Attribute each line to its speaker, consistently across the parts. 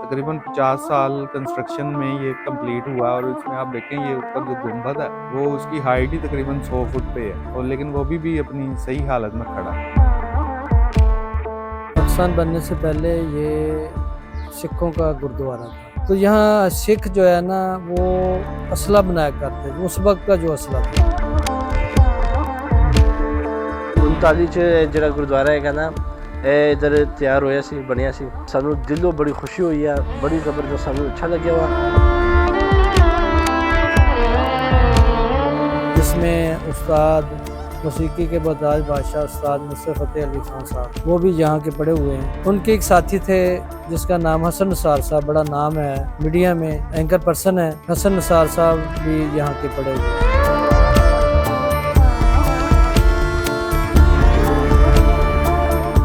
Speaker 1: तकरीबन 50 साल कंस्ट्रक्शन में ये कंप्लीट हुआ और इसमें आप देखें ये ऊपर जो गुंबद है वो उसकी हाइट ही तकरीबन 100 फुट पे है और लेकिन वो भी अपनी सही हालत में खड़ा है।
Speaker 2: पाकिस्तान बनने से पहले ये सिखों का गुरुद्वारा था। तो यहाँ सिख जो है ना वो असला बनाया करते थे, उस वक्त का जो असला था।
Speaker 3: 39 ਚ ਜਿਹੜਾ ਗੁਰਦੁਆਰਾ ਹੈਗਾ ਨਾ ਇਹ ਇਧਰ ਤਿਆਰ ਹੋਇਆ ਸੀ ਬਣਿਆ ਸੀ। ਸਾਨੂੰ ਦਿਲੋਂ ਬੜੀ ਖੁਸ਼ੀ ਹੋਈ ਆ, ਬੜੀ ਜ਼ਬਰਦਸਤ ਸਾਨੂੰ अच्छा ਲੱਗਿਆ ਵਾ।
Speaker 2: जिसमें उस्ताद मौसीकी के बजाज बादशाह उस्ताद नुसरत फ़तेह अली खान साहब वो भी यहाँ के पढ़े हुए हैं। उनके एक साथी थे जिसका नाम हसन निसार साहब, बड़ा नाम है मीडिया में, एंकर पर्सन है। हसन निसार साहब भी यहाँ के पढ़े हुए हैं।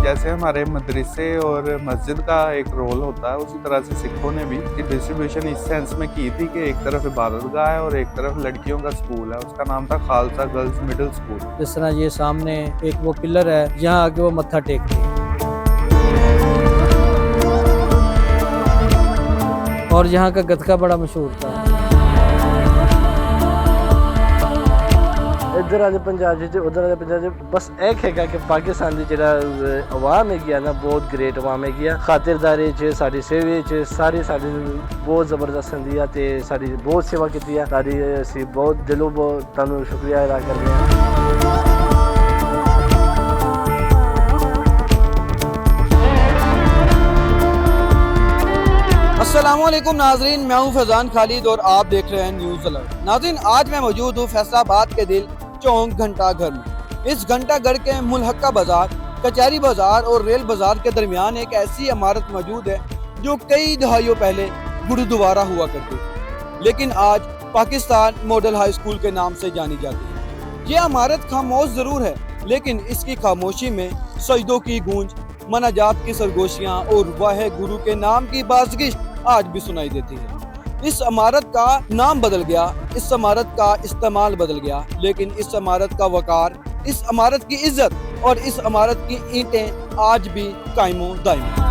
Speaker 1: जैसे हमारे मदरसे और मस्जिद का एक रोल होता है उसी तरह से सिखों ने भी डिस्ट्रीब्यूशन इस सेंस में की थी कि एक तरफ इबादतगाह है और एक तरफ लड़कियों का स्कूल है। उसका नाम था खालसा गर्ल्स मिडिल स्कूल।
Speaker 2: जिस तरह ये सामने एक वो पिलर है, यहाँ आके वो मत्था टेकती है और यहाँ का गतका बड़ा मशहूर था।
Speaker 3: ਇੱਧਰ ਵਾਲੇ ਪੰਜਾਬ 'ਚ ਉੱਧਰ ਵਾਲੇ ਪੰਜਾਬ 'ਚ ਬਸ ਇਹ ਹੈਗਾ ਕਿ ਪਾਕਿਸਤਾਨ ਦੀ ਜਿਹੜਾ ਆਵਾਮ ਹੈਗੀ ਆ ਨਾ ਬਹੁਤ ਗ੍ਰੇਟ ਆਵਾਮ ਹੈਗੀ ਆ। ਖਾਤਰਦਾਰੀ 'ਚ ਸਾਡੀ ਸੇਵਾ 'ਚ ਸਾਰੀ ਸਾਡੀ ਬਹੁਤ ਜ਼ਬਰਦਸਤ ਹੁੰਦੀ ਆ ਤੇ ਸਾਡੀ ਬਹੁਤ ਸੇਵਾ ਕੀਤੀ ਆ। ਸਾਡੀ ਅਸੀਂ ਬਹੁਤ ਦਿਲੋਂ ਬਹੁਤ ਤੁਹਾਨੂੰ ਸ਼ੁਕਰੀਆ ਅਦਾ ਕਰਦੇ ਹਾਂ।
Speaker 4: अस्सलामुअलैकुम नाजरीन, मैं हूं फैजान खालिद और आप देख रहे हैं न्यूज़ अलर्ट। नाजरीन, आज मैं मौजूद हूं फैसलाबाद के दिल चौक घंटा घर में। इस घंटा घर के मुल्हक्का बाजार, कचहरी बाजार और रेल बाजार के दरमियान एक ऐसी इमारत मौजूद है जो कई दहाइयों पहले गुरुद्वारा हुआ करती थी, लेकिन आज पाकिस्तान मॉडल हाई स्कूल के नाम से जानी जाती है। ये इमारत खामोश जरूर है, लेकिन इसकी खामोशी में सजदों की गूंज, मनाजात की सरगोशियाँ और वाहे गुरु के नाम की बाज़गिश्त आज भी सुनाई देती है। इस इमारत का नाम बदल गया, इस इमारत का इस्तेमाल बदल गया, लेकिन इस इमारत का वकार, इस इमारत की इज्जत और इस इमारत की ईंटें आज भी कायमो दायम हैं।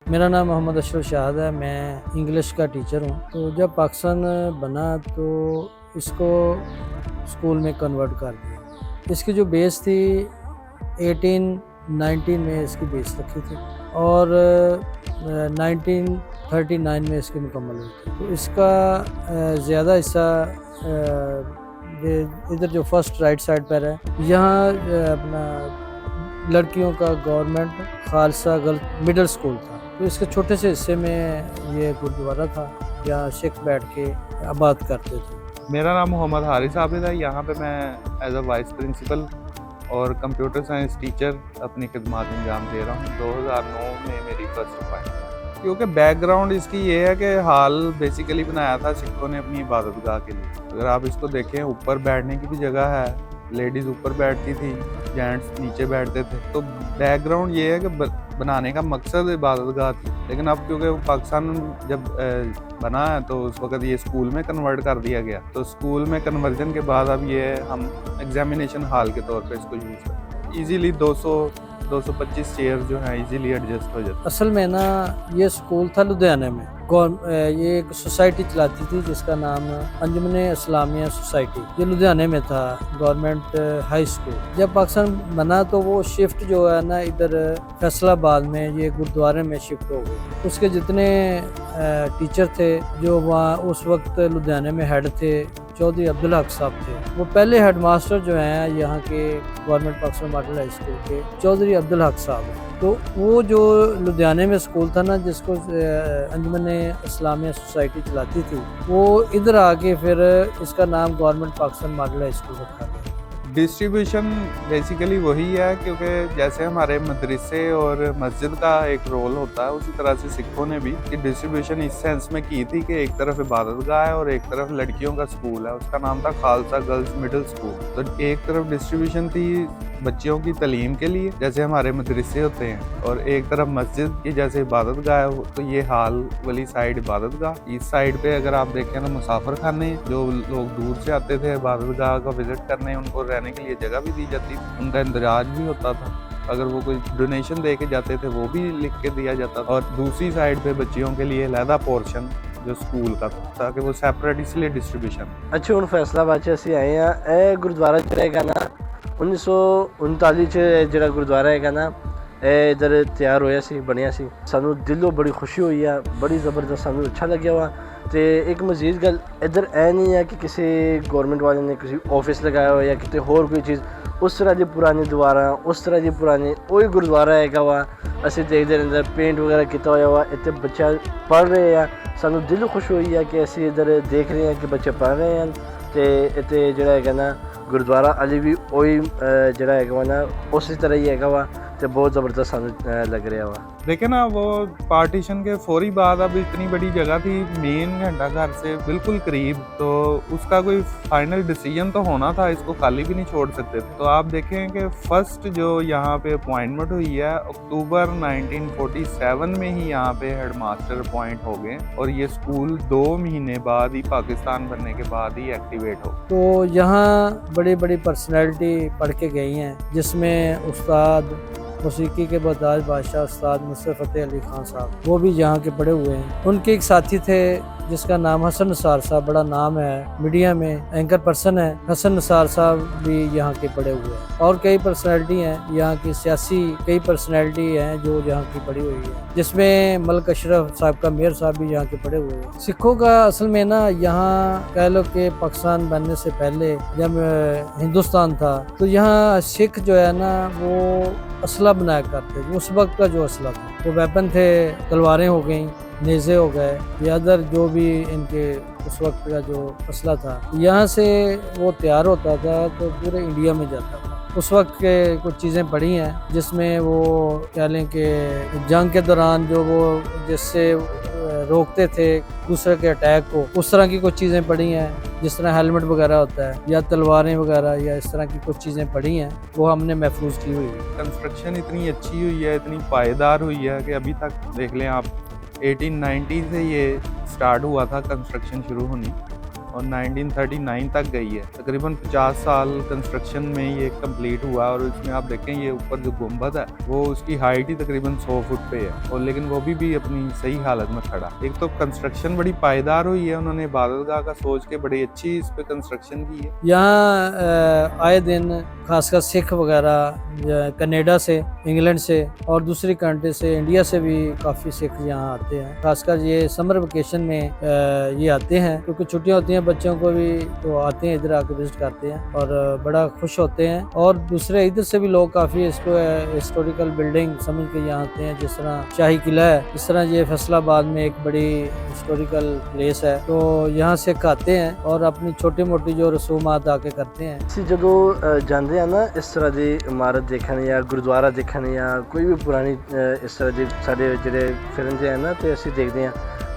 Speaker 2: मेरा नाम मोहम्मद अशरफ शाहद है, मैं इंग्लिश का टीचर हूँ। तो जब पाकिस्तान बना तो इसको स्कूल में कन्वर्ट कर दिया। इसकी जो बेस थी 1819 में इसकी बेस रखी थी और 1939 में इसकी मुकम्मल हुई थी। तो इसका ज़्यादा हिस्सा इधर जो फर्स्ट राइट साइड पर है, यहाँ अपना लड़कियों का government Khalsa girls middle school था। तो इसके छोटे से हिस्से में ये गुरुद्वारा था जहाँ सिख बैठ के इबादत करते थे।
Speaker 1: मेरा नाम मोहम्मद हारिस आबिद है। यहाँ पे मैं एज अ वाइस प्रिंसिपल और कंप्यूटर साइंस टीचर अपनी खिदमात अंजाम दे रहा हूँ। 2009 में मेरी फर्स्ट अपॉइंटमेंट। क्योंकि बैकग्राउंड इसकी ये है कि हाल बेसिकली बनाया था सिखों ने अपनी इबादतगाह के लिए। अगर आप इसको देखें, ऊपर बैठने की भी जगह है, लेडीज़ ऊपर बैठती थी, जेंट्स नीचे बैठते थे। तो बैकग्राउंड ये है कि बनाने का मकसद इबादतगाह थी, लेकिन अब क्योंकि पाकिस्तान जब बना है तो उस वक्त ये स्कूल में कन्वर्ट कर दिया गया। तो स्कूल में कन्वर्जन के बाद अब ये हम एग्जामिनेशन हॉल के तौर पे इसको यूज़ करते हैं। ईजीली 225 चेयर जो हैं ईजीली एडजस्ट हो जाती।
Speaker 2: असल में ना ये स्कूल था लुधियाने में। ये एक सोसाइटी चलाती थी जिसका नाम अंजुमन इस्लामिया सोसाइटी, ये लुधियाने में था, गवर्नमेंट हाई स्कूल। जब पाकिस्तान बना तो वो शिफ्ट जो है ना इधर फैसलाबाद में ये गुरुद्वारे में शिफ्ट हो गए। उसके जितने टीचर थे जो वहाँ उस वक्त लुधियाने में हेड थे, चौधरी अब्दुल हक साहब थे। वो पहले हेडमास्टर जो हैं यहाँ के government Pakistan model high school के चौधरी अब्दुल हक साहब हैं। तो वो जो लुधियाने में स्कूल था ना जिसको अंजुमन इस्लामिया सोसाइटी चलाती थी, वो इधर आके फिर इसका नाम government Pakistan model high school रखा गया।
Speaker 1: डिस्ट्रीब्यूशन बेसिकली वही है, क्योंकि जैसे हमारे मदरसे और मस्जिद का एक रोल होता है उसी तरह से सिखों ने भी डिस्ट्रीब्यूशन इस सेंस में की थी कि एक तरफ इबादतगाह है और एक तरफ लड़कियों का स्कूल है। उसका नाम था खालसा गर्ल्स मिडिल स्कूल। तो एक तरफ डिस्ट्रीब्यूशन थी बच्चियों की तालीम के लिए, जैसे हमारे मदरसे होते हैं, और एक तरफ मस्जिद की जैसे इबादत गाह हो, तो ये हाल वाली साइड इबादत गाह। इस साइड पे अगर आप देखें ना मुसाफिर खाने, जो लोग दूर से आते थे इबादत गाह का विजिट करने, उनको रहने के लिए जगह भी दी जाती थी, उनका इंतजाज भी होता था। अगर वो कोई डोनेशन दे के जाते थे वो भी लिख के दिया जाता था। और दूसरी साइड पे बच्चियों के लिए अलहदा पोर्शन जो स्कूल का था, ताकि वो सैपरेट इसलिए डिस्ट्रीब्यूशन।
Speaker 3: अच्छा हुण फैसलाबाद च असीं आए हाँ। ਇਹ ਗੁਰਦੁਆਰਾ ਜਿਹੜਾ ਹੈਗਾ ਨਾ 1939 ਚ ਜਿਹੜਾ ਗੁਰਦੁਆਰਾ ਹੈਗਾ ਨਾ ਇਹ ਇੱਧਰ ਤਿਆਰ ਹੋਇਆ ਸੀ, ਬਣਿਆ ਸੀ। ਸਾਨੂੰ ਦਿਲੋਂ ਬੜੀ ਖੁਸ਼ੀ ਹੋਈ ਆ, ਬੜੀ ਜ਼ਬਰਦਸਤ ਸਾਨੂੰ ਅੱਛਾ ਲੱਗਿਆ ਵਾ। ਤੇ ਇੱਕ ਮਜ਼ੀਦ ਗੱਲ ਇੱਧਰ ਇਹ ਨਹੀਂ ਹੈ ਕਿ ਕਿਸੇ ਗੌਰਮੈਂਟ ਵਾਲੇ ਨੇ ਕਿਸੇ ਆਫਿਸ ਲਗਾਇਆ ਹੋਇਆ ਜਾਂ ਕਿਤੇ ਹੋਰ ਕੋਈ ਚੀਜ਼, ਉਸ ਤਰ੍ਹਾਂ ਦੀ ਪੁਰਾਣੀ ਦੀਵਾਰਾਂ, ਉਸ ਤਰ੍ਹਾਂ ਦੀ ਪੁਰਾਣੀ ਉਹੀ ਗੁਰਦੁਆਰਾ ਹੈਗਾ ਵਾ। ਅਸੀਂ ਦੇਖਦੇ ਰਹਿੰਦੇ ਪੇਂਟ ਵਗੈਰਾ ਕੀਤਾ ਹੋਇਆ ਵਾ, ਇੱਥੇ ਬੱਚਾ ਪੜ੍ਹ ਰਹੇ ਆ। ਸਾਨੂੰ ਦਿਲੋਂ ਖੁਸ਼ ਹੋਈ ਆ ਕਿ ਅਸੀਂ ਇੱਧਰ ਦੇਖ ਰਹੇ ਹਾਂ ਕਿ ਬੱਚੇ ਪੜ੍ਹ ਰਹੇ ਹਨ। ਤੇ ਇੱਥੇ ਜਿਹੜਾ ਹੈਗਾ ਨਾ ਗੁਰਦੁਆਰਾ ਅਲੀ ਵੀ ਉਹੀ ਜਿਹੜਾ ਹੈਗਾ ਵਾ ਨਾ ਉਸੇ ਤਰ੍ਹਾਂ ਹੀ ਹੈਗਾ ਵਾ, ਤੇ बहुत ज़बरदस्त ਸਾਨੂੰ लग रहा वा।
Speaker 1: देखे ना वो पार्टीशन के फौरी बाद अब इतनी बड़ी जगह थी, मेन घंटा घर से बिल्कुल करीब, तो उसका कोई फाइनल डिसीजन तो होना था, इसको खाली भी नहीं छोड़ सकते थे। तो आप देखें कि फर्स्ट जो यहाँ पे अपॉइंटमेंट हुई है अक्टूबर 1947 में ही यहाँ पे हेडमास्टर अपॉइंट हो गए, और ये स्कूल 2 महीने बाद ही पाकिस्तान बनने के बाद ही एक्टिवेट हो।
Speaker 2: तो यहाँ बड़ी बड़ी पर्सनैलिटी पढ़ के गई हैं, जिसमें उस्ताद मौसीकी के बदाज बादशाह उस्ताद नुसरत फ़तेह अली खान साहब, वो भी यहाँ के पढ़े हुए हैं। उनके एक साथी थे जिसका नाम हसन निसार साहब, बड़ा नाम है मीडिया में, एंकर पर्सन है। हसन निसार साहब भी यहाँ के पढ़े हुए हैं, और कई पर्सनैलिटी हैं यहाँ की, सियासी कई पर्सनैलिटी हैं जो यहाँ की पढ़ी हुई है, जिसमें मलिक अशरफ साहब का मेयर साहब भी यहाँ के पढ़े हुए हैं। सिखों का असल में ना यहाँ कह लो कि पाकिस्तान बनने से पहले जब हिंदुस्तान था, तो यहाँ सिख जो है ना वो असला बनाया करते थे। उस वक्त का जो असला था वो वेपन थे, तलवारें हो गई, नेज़े हो गए, या अदर जो भी इनके उस वक्त का जो असला था, यहाँ से वो तैयार होता था तो पूरे इंडिया में जाता था। उस वक्त के कुछ चीज़ें पढ़ी हैं जिसमें वो कह लें कि जंग के दौरान जो वो जिससे रोकते थे दूसरे के अटैक को, उस तरह की कुछ चीज़ें पढ़ी हैं, जिस तरह हेलमेट वगैरह होता है या तलवारें वगैरह, या इस तरह की कुछ चीज़ें पढ़ी हैं, वो हमने महफूज की हुई है।
Speaker 1: कंस्ट्रक्शन इतनी अच्छी हुई है, इतनी पायदार हुई है कि अभी तक देख लें आप 1890 से ये स्टार्ट हुआ था कंस्ट्रक्शन शुरू होनी, और 1939 तक गई है। तकरीबन 50 साल कंस्ट्रक्शन में ये कंप्लीट हुआ, और इसमें आप देखें ये ऊपर जो गुंबद है वो उसकी हाइट ही तकरीबन 100 फुट पे है, और लेकिन वो भी अपनी सही हालत में खड़ा। एक तो कंस्ट्रक्शन बड़ी पायदार हुई है, उन्होंने इबादतगाह का सोच के बड़ी अच्छी इस पे कंस्ट्रक्शन की है।
Speaker 2: यहाँ आए दिन खासकर सिख वगैरह कनाडा से, इंग्लैंड से और दूसरी कंट्री से, इंडिया से भी काफ़ी सिख यहाँ आते हैं। खासकर ये समर वेकेशन में ये आते हैं, क्योंकि छुट्टियाँ होती हैं बच्चों को भी, तो आते हैं इधर आके विजिट करते हैं और बड़ा खुश होते हैं। और दूसरे इधर से भी लोग काफ़ी इसको हिस्टोरिकल बिल्डिंग समझ के यहाँ आते हैं, जिस तरह शाही किला है, इस तरह ये फैसलाबाद में एक बड़ी हिस्टोरिकल प्लेस है, तो यहाँ से आते हैं और अपनी छोटी मोटी जो रसूमात आके करते हैं।
Speaker 3: ਅਸੀਂ ਜਦੋਂ ਜਾਂਦੇ ਆ ਨਾ ਇਸ ਤਰ੍ਹਾਂ ਦੀ ਇਮਾਰਤ ਦੇਖਣ ਜਾਂ ਗੁਰਦੁਆਰਾ ਦੇਖਣ ਜਾਂ ਕੋਈ ਵੀ ਪੁਰਾਣੀ ਇਸ ਤਰ੍ਹਾਂ ਦੀ ਸਾਡੇ ਜਿਹੜੇ ਫਿਰਦੇ ਆ ਨਾ, ਤੇ ਅਸੀਂ ਦੇਖਦੇ ਆ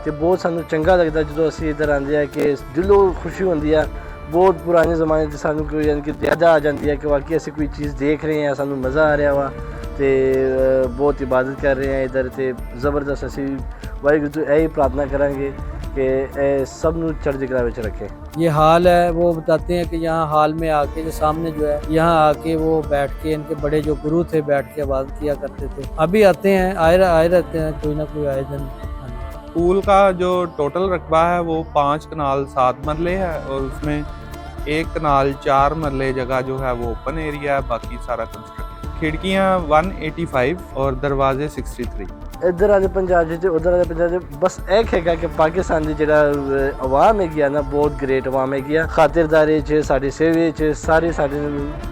Speaker 3: ਤੇ ਬਹੁਤ ਸਾਨੂੰ ਚੰਗਾ ਲੱਗਦਾ ਜਦੋਂ ਅਸੀਂ ਇੱਧਰ ਆਉਂਦੇ ਆ ਕਿ ਦਿਲੋਂ ਖੁਸ਼ੀ ਹੁੰਦੀ ਆ। ਬਹੁਤ ਪੁਰਾਣੇ ਜ਼ਮਾਨੇ 'ਚ ਸਾਨੂੰ ਕੋਈ ਯਾਨੀ ਕਿ ਯਾਦ ਆ ਜਾਂਦੀ ਹੈ ਕਿ ਵਾਕਈ ਅਸੀਂ ਕੋਈ ਚੀਜ਼ ਦੇਖ ਰਹੇ ਹਾਂ, ਸਾਨੂੰ ਮਜ਼ਾ ਆ ਰਿਹਾ ਵਾ, ਤੇ ਬਹੁਤ ਇਬਾਦਤ ਕਰ ਰਹੇ ਹਾਂ ਇੱਧਰ। ਤੇ ਜ਼ਬਰਦਸਤ ਅਸੀਂ ਵਾਹਿਗੁਰੂ ਤੋਂ ਇਹੀ प्रार्थना ਕਰਾਂਗੇ कि सब नू चढ़ती कला में रखे।
Speaker 2: ये हाल है, वो बताते हैं कि यहाँ हाल में आके जो सामने जो है, यहाँ आके वो बैठ के इनके बड़े जो गुरु थे बैठ के इबादत किया करते थे। अभी आते हैं, आए रहते हैं कोई ना कोई आए दिन।
Speaker 1: स्कूल का जो टोटल रकबा है वो 5 कनाल 7 मरले है, और उसमें 1 कनाल 4 मरले जगह जो है वो ओपन एरिया है, बाकी सारा कंस्ट्रक्शन। खिड़कियाँ 185 और दरवाजे 63।
Speaker 3: ਇੱਧਰ ਵਾਲੇ ਪੰਜਾਬ 'ਚ ਤੇ ਉੱਧਰ ਵਾਲੇ ਪੰਜਾਬ 'ਚ ਬਸ ਇੱਕ ਹੈਗਾ ਕਿ ਪਾਕਿਸਤਾਨ ਦੀ ਜਿਹੜਾ ਆਵਾਮ ਹੈਗੀ ਆ ਨਾ, ਬਹੁਤ ਗ੍ਰੇਟ ਆਵਾਮ ਹੈਗੀ ਆ। ਖਾਤਰਦਾਰੀ 'ਚ, ਸਾਡੀ ਸੇਵੇ 'ਚ ਸਾਰੇ ਸਾਡੇ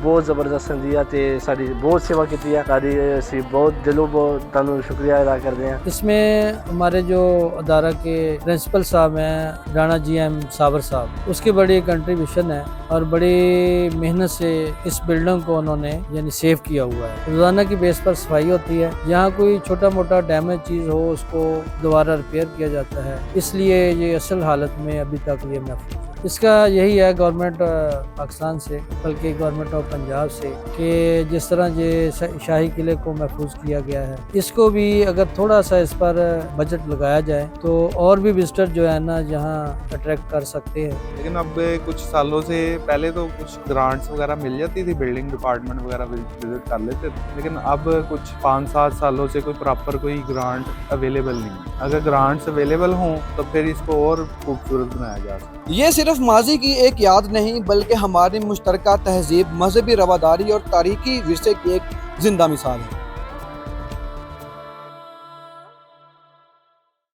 Speaker 3: ਬਹੁਤ ਜ਼ਬਰਦਸਤ ਹੁੰਦੀ ਆ, ਤੇ ਸਾਡੀ ਬਹੁਤ सेवा की है सारी। ਅਸੀਂ बहुत दिलों बहुत ਤੁਹਾਨੂੰ शुक्रिया अदा करते हैं।
Speaker 2: इसमें हमारे जो अदारा के प्रिंसिपल साहब हैं राणा GM साबर साहब, उसकी बड़ी कंट्रीब्यूशन है और बड़ी मेहनत से इस बिल्डिंग को उन्होंने यानी सेव किया हुआ है। रोजाना की बेस पर सफाई होती है, यहाँ कोई छोटा मोटा डैमेज चीज़ हो उसको दोबारा रिपेयर किया जाता है, इसलिए ये असल हालत में अभी तक ये महफूज है। इसका यही है गवर्नमेंट पाकिस्तान से, बल्कि गवर्नमेंट ऑफ पंजाब से, कि जिस तरह ये शाही किले को महफूज किया गया है, इसको भी अगर थोड़ा सा इस पर बजट लगाया जाए तो और भी विजिटर जो है ना यहाँ अट्रैक्ट कर सकते हैं।
Speaker 1: लेकिन अब कुछ सालों से पहले तो कुछ ग्रांट्स वगैरह मिल जाती थी, बिल्डिंग डिपार्टमेंट वगैरह विजिट कर लेते थे, लेकिन अब कुछ 5-7 सालों से कोई प्रॉपर कोई ग्रांट अवेलेबल नहीं है। अगर ग्रांट्स अवेलेबल हों तो फिर इसको और खूबसूरत बनाया जा सकता है।
Speaker 4: ये सिर्फ माजी की एक याद नहीं बल्कि हमारी मुश्तरका तहजीब, मजहबी रवादारी और तारीखी विरसे की एक जिंदा मिसाल है।